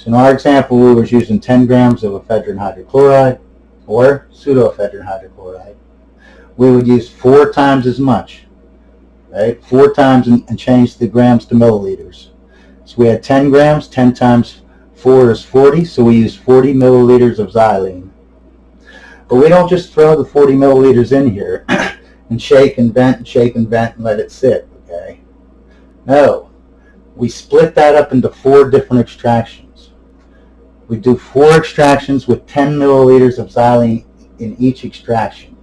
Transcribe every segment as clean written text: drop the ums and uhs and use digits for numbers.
So in our example, we were using 10 grams of ephedrine hydrochloride or pseudoephedrine hydrochloride. We would use 4 times as much, right? 4 times and change the grams to milliliters. So we had 10 grams, 10 times 4 is 40, so we use 40 milliliters of xylene. But we don't just throw the 40 milliliters in here and shake and vent and shake and vent and let it sit, okay? No, we split that up into 4 different extractions. We do 4 extractions with 10 milliliters of xylene in each extraction.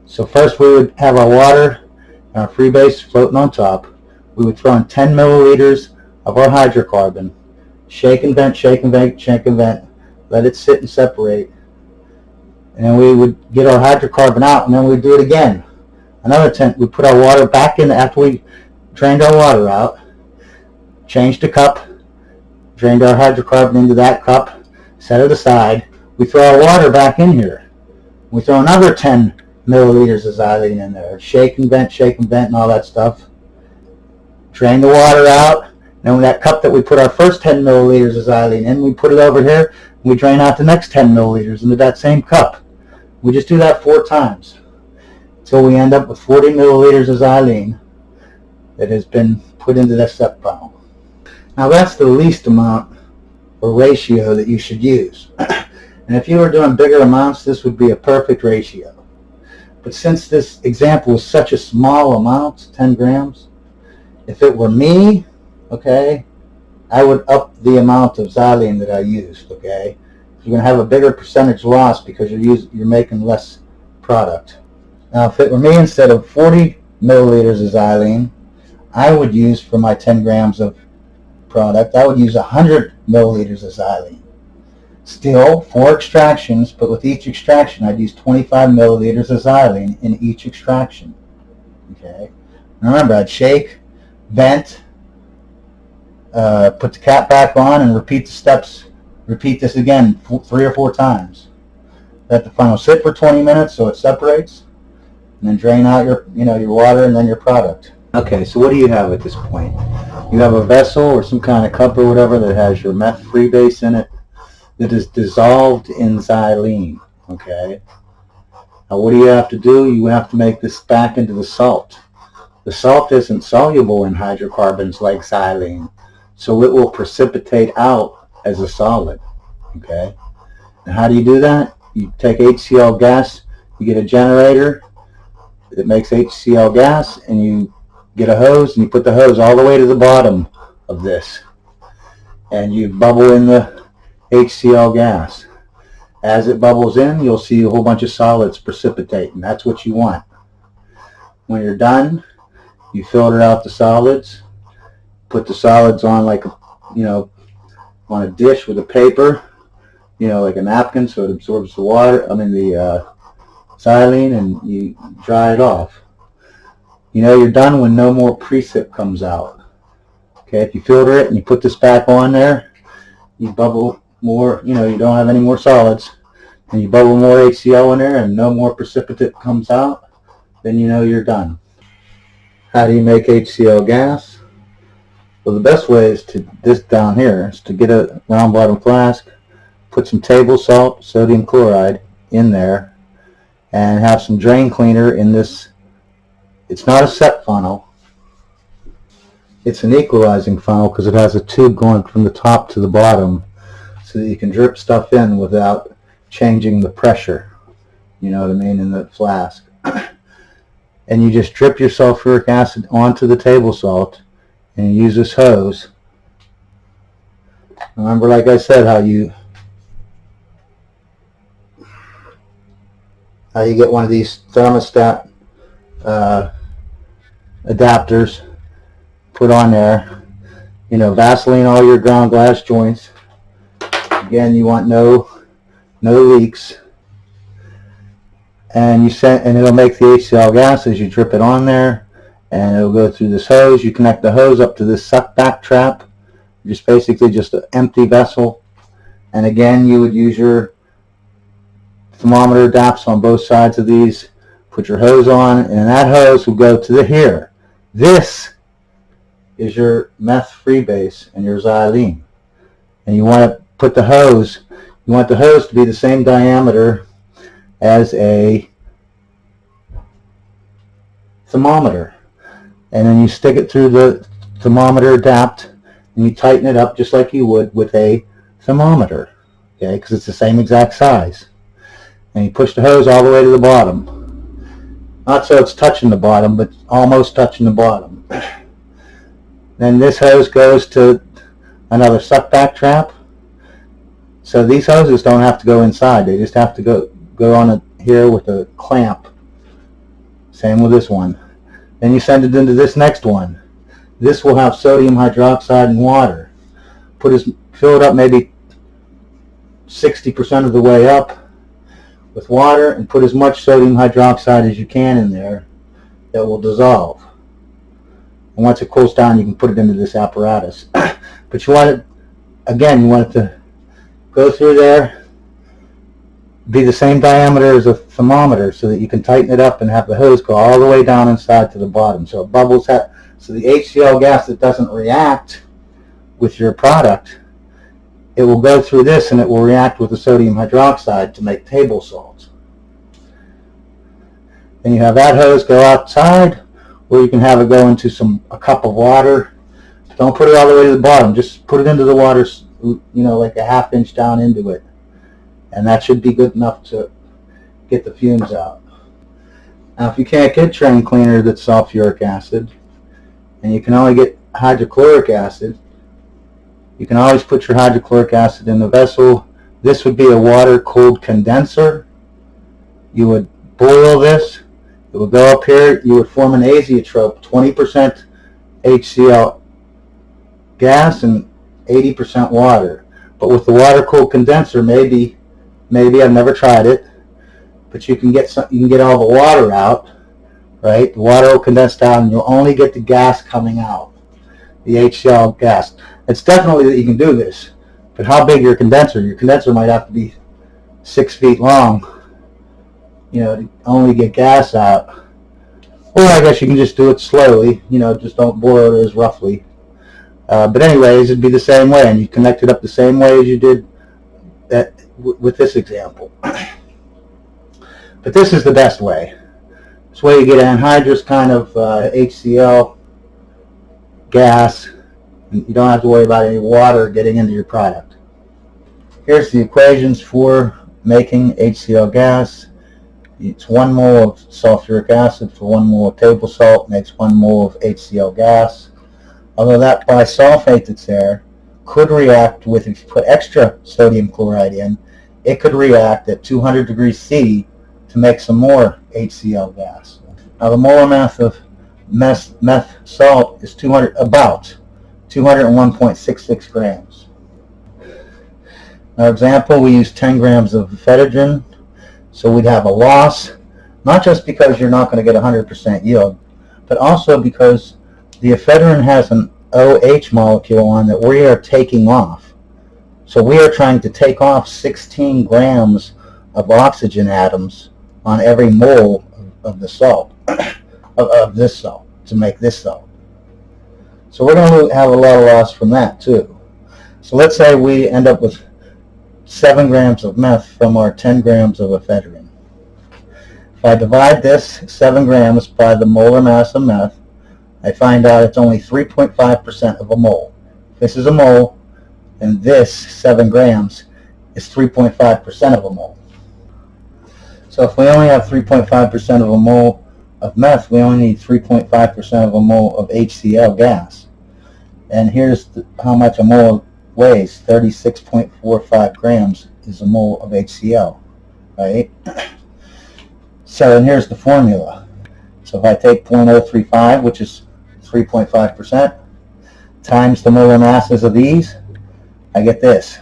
So first we would have our water and our freebase floating on top. We would throw in 10 milliliters of our hydrocarbon, shake and vent, shake and vent, shake and vent, let it sit and separate. And then we would get our hydrocarbon out, and then we'd do it again. Another 10, we put our water back in after we drained our water out, changed the cup, drained our hydrocarbon into that cup, set it aside. We throw our water back in here. We throw another 10 milliliters of xylene in there, shake and vent, and all that stuff. Drain the water out. Then that cup that we put our first 10 milliliters of xylene in, we put it over here, and we drain out the next 10 milliliters into that same cup. We just do that 4 times until we end up with 40 milliliters of xylene that has been put into that step funnel. Now that's the least amount or ratio that you should use. And if you were doing bigger amounts, this would be a perfect ratio. But since this example is such a small amount, 10 grams, if it were me, okay, I would up the amount of xylene that I used, okay? You're going to have a bigger percentage loss because you're making less product. Now, if it were me, instead of 40 milliliters of xylene, I would use for my 10 grams of product, I would use 100 milliliters of xylene. Still, 4 extractions, but with each extraction, I'd use 25 milliliters of xylene in each extraction. Okay. And remember, I'd shake, vent, put the cap back on, and repeat the steps. Repeat this again 3 or 4 times. Let the funnel sit for 20 minutes so it separates, and then drain out your water and then your product. Okay, so what do you have at this point? You have a vessel or some kind of cup or whatever that has your meth freebase in it that is dissolved in xylene. Okay. Now what do you have to do? You have to make this back into the salt. The salt isn't soluble in hydrocarbons like xylene, so it will precipitate out as a solid. Okay. And how do you do that? You take HCl gas, you get a generator that makes HCl gas, and you get a hose, and you put the hose all the way to the bottom of this, and you bubble in the HCl gas. As it bubbles in, you'll see a whole bunch of solids precipitate, and that's what you want. When you're done, you filter out the solids, put the solids on on a dish with a paper, like a napkin, so it absorbs the water, the xylene, and you dry it off. You're done when no more precip comes out. Okay, if you filter it and you put this back on there, you bubble more, you don't have any more solids, and you bubble more HCl in there and no more precipitate comes out, then you're done. How do you make HCl gas? Well, the best way is to get a round bottom flask, put some table salt, sodium chloride in there, and have some drain cleaner in this. It's not a set funnel. It's an equalizing funnel because it has a tube going from the top to the bottom so that you can drip stuff in without changing the pressure, in the flask. And you just drip your sulfuric acid onto the table salt and you use this hose. Remember, like I said, how you get one of these thermostat adapters put on there. Vaseline all your ground glass joints. Again, you want no leaks. And it'll make the HCl gas as you drip it on there, and it'll go through this hose. You connect the hose up to this suck back trap, just an empty vessel. And again, you would use your thermometer adapts on both sides of these. Put your hose on, and that hose will go to here. This is your meth freebase and your xylene. and you want to put the hose, you want the hose to be the same diameter as a thermometer. And then you stick it through the thermometer adapt, and you tighten it up just like you would with a thermometer, okay, because it's the same exact size. And you push the hose all the way to the bottom. Not so it's touching the bottom, but almost touching the bottom. Then this hose goes to another suckback trap. So these hoses don't have to go inside. They just have to go on here with a clamp. Same with this one. Then you send it into this next one. This will have sodium hydroxide and water. Fill it up maybe 60% of the way up with water, and put as much sodium hydroxide as you can in there that will dissolve. And once it cools down, you can put it into this apparatus. But you want it, again, you want it to go through there, be the same diameter as a thermometer, so that you can tighten it up and have the hose go all the way down inside to the bottom. So it bubbles out. So the HCl gas that doesn't react with your product, it will go through this and it will react with the sodium hydroxide to make table salt. Then you have that hose go outside, or you can have it go into a cup of water. Don't put it all the way to the bottom. Just put it into the water, like a ½ inch down into it. And that should be good enough to get the fumes out. Now, if you can't get train cleaner that's sulfuric acid, and you can only get hydrochloric acid, you can always put your hydrochloric acid in the vessel. This would be a water-cooled condenser. You would boil this. It would go up here. You would form an azeotrope, 20% HCl gas and 80% water. But with the water-cooled condenser, maybe I've never tried it, but you can get all the water out, right? The water will condense down, and you'll only get the gas coming out, the HCl gas. It's definitely that you can do this, but how big your condenser? Your condenser might have to be 6 feet long, to only get gas out. Or I guess you can just do it slowly, just don't boil it as roughly. But anyways, it'd be the same way, and you connect it up the same way as you did with this example. But this is the best way. This way you get anhydrous kind of HCl gas, and you don't have to worry about any water getting into your product. Here's the equations for making HCl gas. It's 1 mole of sulfuric acid for 1 mole of table salt makes 1 mole of HCl gas. Although that bisulfate that's there could react with, if you put extra sodium chloride in, it could react at 200 degrees C to make some more HCl gas. Now the molar mass of meth salt is about 201.66 grams. In our example, we use 10 grams of ephedrine, so we'd have a loss, not just because you're not going to get 100% yield, but also because the ephedrine has an OH molecule on that we are taking off. So we are trying to take off 16 grams of oxygen atoms on every mole of the salt, of this salt, to make this salt. So we're going to have a lot of loss from that too. So let's say we end up with 7 grams of meth from our 10 grams of ephedrine. If I divide this 7 grams by the molar mass of meth, I find out it's only 3.5% of a mole. If this is a mole, and this 7 grams is 3.5% of a mole. So if we only have 3.5% of a mole of meth, we only need 3.5% of a mole of HCl gas. And here's how much a mole weighs. 36.45 grams is a mole of HCl, right? So, and here's the formula. So if I take 0.035, which is 3.5%, times the molar masses of these, I get this.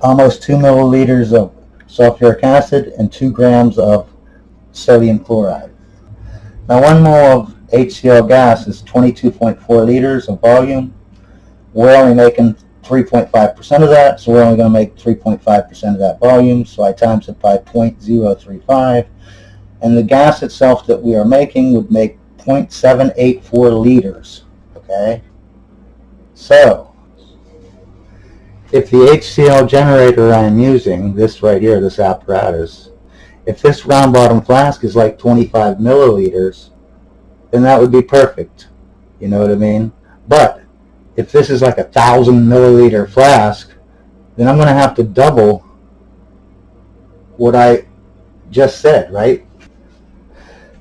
Almost 2 milliliters of sulfuric acid and 2 grams of sodium chloride. Now 1 mole of HCl gas is 22.4 liters of volume. We're only making 3.5% of that, so we're only going to make 3.5% of that volume, so I times it by 0.035, and the gas itself that we are making would make 0.784 liters, okay? So, if the HCl generator I am using, this right here, this apparatus, if this round bottom flask is like 25 milliliters, then that would be perfect. You know what I mean? But if this is like 1,000 milliliter flask, then I'm going to have to double what I just said, right?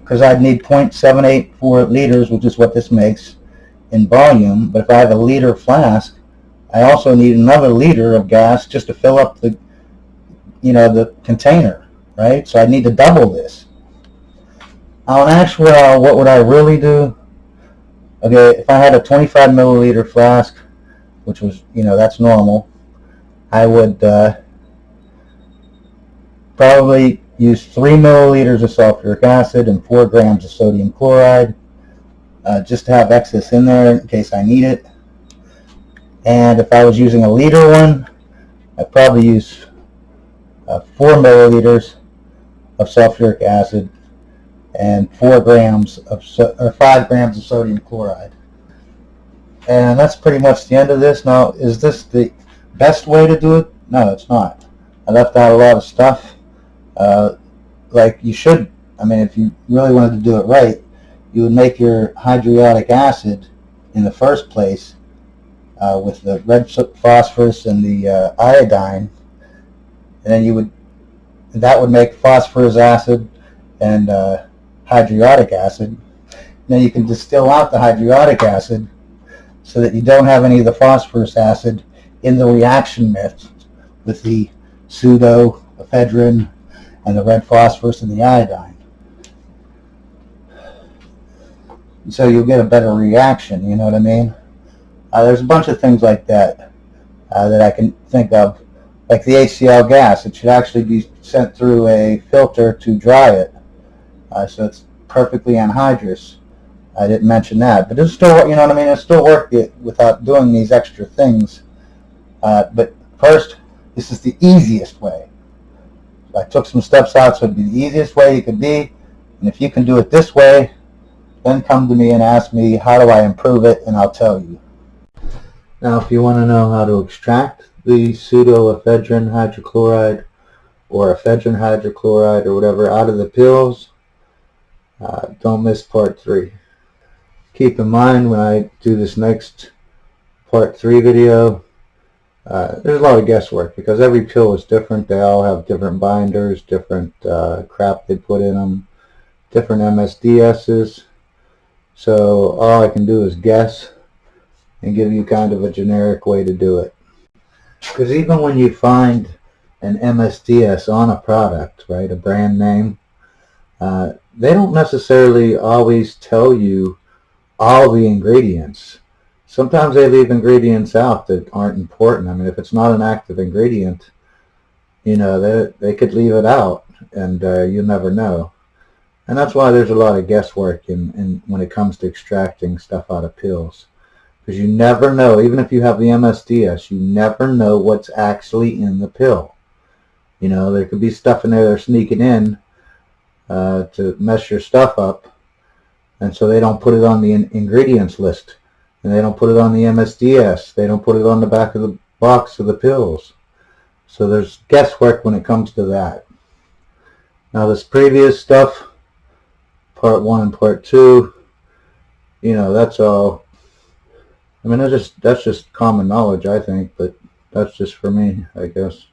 Because I'd need 0.784 liters, which is what this makes in volume. But if I have a liter flask, I also need another liter of gas just to fill up the, the container, right? So I need to double this. Now, in actual, what would I really do? Okay, if I had a 25 milliliter flask, which was, that's normal, I would probably use 3 milliliters of sulfuric acid and 4 grams of sodium chloride, just to have excess in there in case I need it. And if I was using a liter one, I'd probably use 4 milliliters of sulfuric acid and 5 grams of sodium chloride. And that's pretty much the end of this. Now, is this the best way to do it? No, it's not. I left out a lot of stuff. Like you should, if you really wanted to do it right, you would make your hydriodic acid in the first place with the red phosphorus and the iodine, and then that would make phosphorus acid and hydriodic acid. Now you can distill out the hydriodic acid so that you don't have any of the phosphorus acid in the reaction mix with the pseudoephedrine and the red phosphorus and the iodine. So you'll get a better reaction, you know what I mean? There's a bunch of things like that that I can think of, like the HCl gas. It should actually be sent through a filter to dry it, so it's perfectly anhydrous. I didn't mention that, but it's still, you know what I mean? It still worked without doing these extra things. But first, this is the easiest way. I took some steps out, so it'd be the easiest way it could be. And if you can do it this way, then come to me and ask me, how do I improve it, and I'll tell you. Now, if you want to know how to extract the pseudoephedrine hydrochloride or ephedrine hydrochloride or whatever out of the pills, don't miss part 3. Keep in mind when I do this next part 3 video, there's a lot of guesswork because every pill is different. They all have different binders, different crap they put in them, different MSDSs. So all I can do is guess and give you kind of a generic way to do it. Because even when you find an MSDS on a product, right, a brand name, they don't necessarily always tell you all the ingredients. Sometimes they leave ingredients out that aren't important. If it's not an active ingredient, they could leave it out, and you never know. And that's why there's a lot of guesswork in when it comes to extracting stuff out of pills. Because you never know, even if you have the MSDS, you never know what's actually in the pill. There could be stuff in there they're sneaking in to mess your stuff up, and so they don't put it on the ingredients list, and they don't put it on the MSDS, they don't put it on the back of the box of the pills. So there's guesswork when it comes to that. Now this previous stuff, part 1 and part 2, that's all. That's just common knowledge, I think, but that's just for me, I guess.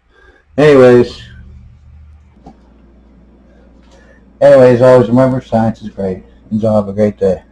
Anyways, always remember, science is great. And y'all have a great day.